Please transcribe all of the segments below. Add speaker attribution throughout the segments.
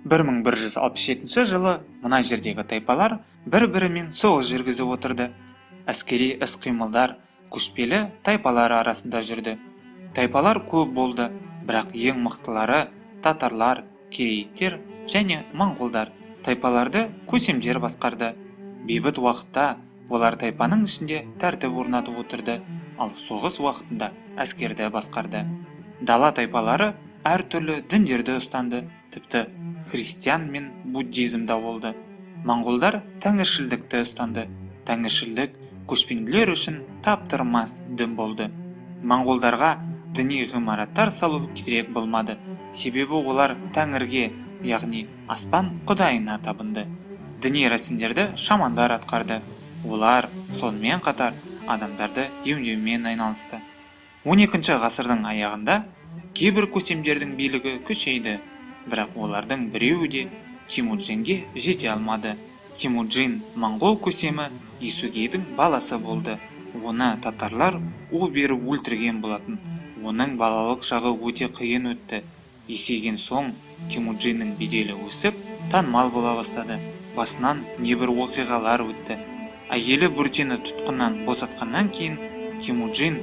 Speaker 1: 1167 жылы мына жердегі тайпалар бір-бірімен соғыс жүргізіп отырды. Әскери іс-қимылдар көшпелі тайпалар арасында жүрді. Тайпалар көп болды, бірақ ең мықтылары татарлар, керейіттер және моңғолдар. Тайпаларды көсемдер басқарды. Бейбіт уақытта олар тайпаның ішінде тәртіп орнатып отырды, ал соғыс уақытында әскерді басқарды. Дала тайпалары әртүрлі діндерді ұстанды, тіпті христиан мен буддизмда болды. Моңғолдар тәңіршілдікті ұстанды. Тәңіршілдік көшпенділер үшін таптырмас дін болды. Моңғолдарға діни ғимараттар салу керек болмады, себебі олар тәңірге, яғни аспан құдайына табынды. Діни рәсімдерді шамандар атқарды. Олар сонымен қатар адамдарды емдеумен айналысты. 12 ғасырдың аяғында кейбір көсемдердің билігі күшейді, бірақ олардың біреуі де Темуджинге жете алмады. Темуджин моңғол көсемі Есугейдің баласы болды. Оны татарлар у беріп өлтірген болатын. Оның балалық шағы өте қиын өтті. Есейген соң Темуджиннің беделі өсіп, танымал бола бастады. Басынан небір оқиғалар өтті. Әйелі Бүртені тұтқыннан босатқаннан кейін Темуджин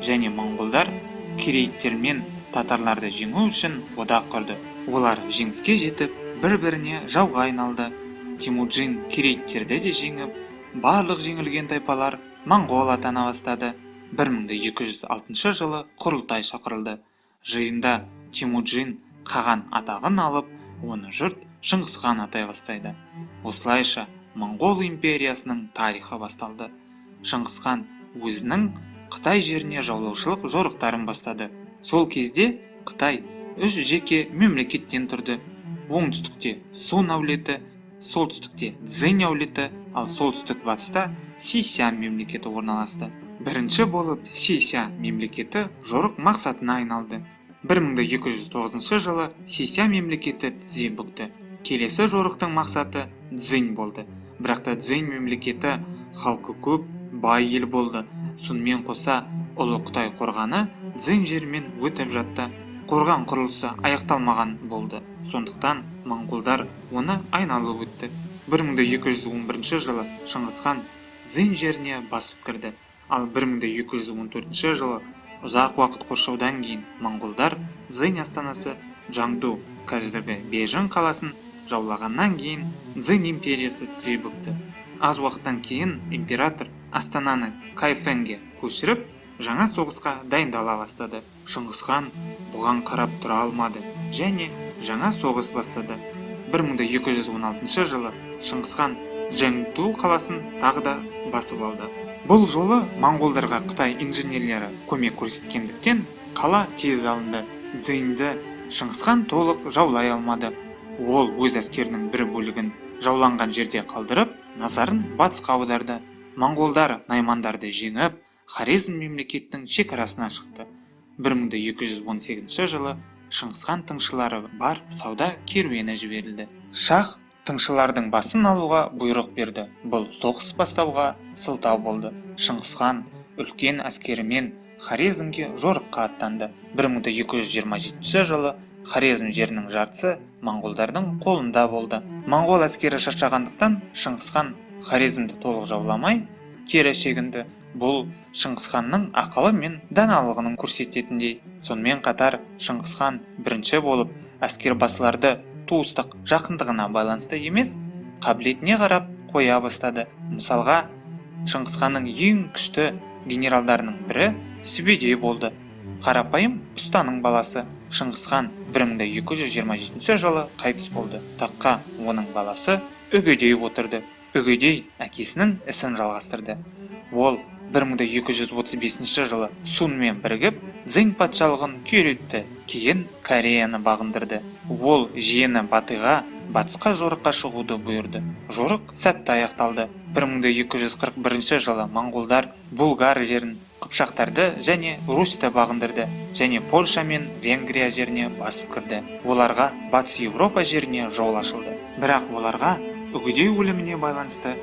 Speaker 1: және моңғолдар керейіттер мен татарларды жеңу үшін одақ құрды. Олар жеңіске жетіп, бір-біріне жауға айналды. Темуджин керейттерді де жеңіп, барлық жеңілген тайпалар моңғол атана бастады. 1206 жылы құрылтай шақырылды. Жиында Темуджин қаған атағын алып, оны жұрт Шыңғысхан атай бастайды. Осылайша Моңғол империясының тарихы басталды. Шыңғысхан өзінің Қытай жеріне жаулаушылық жорықтарын бастады. Сол кезде Қытай үш жеке мемлекеттен тұрды. Оңтүстікте Сун әулеті, солтүстікте Цзинь әулеті, ал солтүстік батыста Си-ся мемлекеті орналасты. Бірінші болып Си-ся мемлекеті жорық мақсатына айналды. 1209 жылы Си-ся мемлекеті тізе бүкті. Келесі жорықтың мақсаты Цзинь болды. Бірақта Цзинь мемлекеті халқы көп, бай ел болды. Сонымен қоса Ұлы Қытай қорғаны Цзинь жермен өтіп жатты. Қорған құрылысы аяқталмаған болды. Сондықтан моңғолдар оны айналып өтті. 1211 жылы Шыңғысхан Цзинь жеріне басып кірді. Ал 1214 жылы ұзақ уақыт қоршаудан кейін моңғолдар Цзинь астанасы Жаңду, қазіргі Бейжің қаласын жаулағаннан кейін Цзинь империясы тізе бүкті. Аз уақыттан кейін император астананы Кайфэнге көшіріп, жаңа соғысқа дайындала бастады. Шыңғысхан бұған қарап тұра алмады және жаңа соғыс бастады. 1216 жылы Шыңғысхан Жәңту қаласын тағы да басып алды. Бұл жолы моңғолдарға Қытай инженерлері көмек көрсеткендіктен қала тез алынды. Цзиньді Шыңғысхан толық жаулай алмады. Ол өз әскерінің бір бөлігін жауланған жерде қалдырып, назарын батысқа аударды. Моңғолдар наймандарды жеңіп, Хорезм мемлекетінің шекарасына шықты. 1218 жылы Шыңғысхан тыңшылары бар сауда керуені жіберілді. Шах тыңшылардың басын алуға бұйрық берді. Бұл соғыс бастауға сылтау болды. Шыңғысхан үлкен әскерімен Хорезмге жорыққа аттанды. 1227 жылы Хорезм жерінің жартысы моңғолдардың қолында болды. Моңғол әскері шаршағандықтан Шыңғысхан Хорезмді толық жауламай, кері шегінді. Бұл Шыңғысханның ақылы мен даналығының көрсететіндей. Сонымен қатар Шыңғысхан бірінші болып әскер басыларды туыстық жақындығына байланысты емес, қабілетіне қарап қоя бастады. Мысалға, Шыңғысханның ең күшті генералдарының бірі Сүбедей болды. Қарапайым ұстаның баласы. Шыңғысхан 1227 жылы қайтыс болды. Таққа оның баласы Үгедей отырды. Үгедей әкесінің ісін жалғастырды. Ол 1235 жылы Сунмен бірігіп, Цзинь патшалығын күйретті, кейін Кореяны бағындырды. Ол жиені Батыға, батысқа жорыққа шығуды бұйырды. Жорық сәтті аяқталды. 1241 жылы моңғолдар Бұлғар жерін, Қыпшақтарды және Русьті бағындырды және Польша мен Венгрия жеріне басып кірді. Оларға Батыс Еуропа жеріне жол ашылды. Бірақ оларға Үгедей өліміне байланысты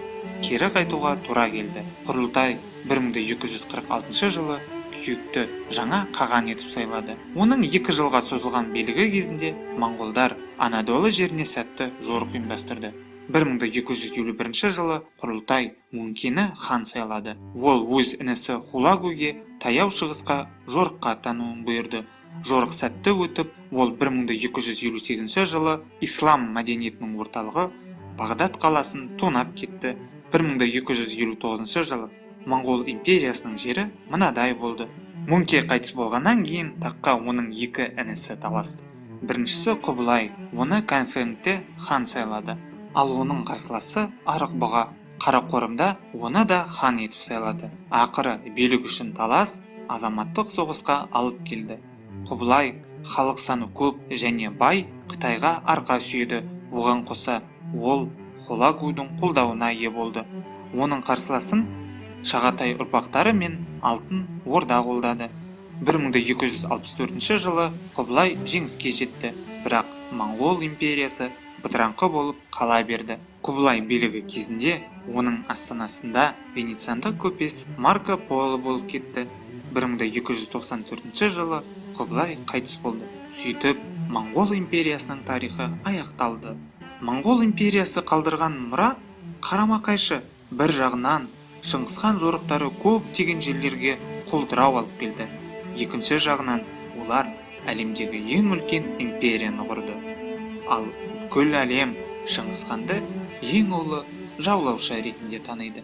Speaker 1: кері қайтуға тура келді. Құрылтай 1246 жылы күйікті жаңа қаған етіп сайлады. Оның 2 жылға созылған билігі кезінде моңғолдар Анадолы жеріне сәтті жорық ұйымдастырды. 1251 жылы Құрылтай Мөңкені хан сайлады. Ол өз інісі Хулагуге таяу шығысқа жорыққа аттануын бұйырды. Жорық сәтті өтіп, ол 1258 жылы ислам мәдениетінің орталығы Бағдат қаласын тонап кетті. 1259 жылы Моңғол империясының жері мынадай болды. Мөңке қайтыс болғаннан кейін таққа оның 2 інісі таласты. Біріншісі Құбылай, оны Кәнфеңте хан сайлады. Ал оның қарсыласы Арықбұға Қарақорымда оны да хан етіп сайлады. Ақыры билік үшін талас азаматтық соғысқа алып келді. Құбылай халық саны көп және бай Қытайға арқа сүйеді. Оған қоса ол Хулагудың қолдауына ие болды. Оның қарсыласын Шағатай ұрпақтары мен Алтын Орда қолдады. 1264 жылы Құбылай жеңіске жетті, бірақ Моңғол империясы бытыраңқы болып қала берді. Құбылай билігі кезінде оның астанасында венециандық көпес Марко Поло болып кетті. 1294 жылы Құбылай қайтыс болды. Сөйтіп, Моңғол империясының тарихы аяқталды. Моңғол империясы қалдырған мұра қарама-қайшы. Бір жағынан Шыңғысхан жорықтары көптеген жерлерге құлдырау алып келді. Екінші жағынан олар әлемдегі ең үлкен империяны құрды. Ал бүкіл әлем Шыңғысханды ең ұлы жаулаушы ретінде таниды.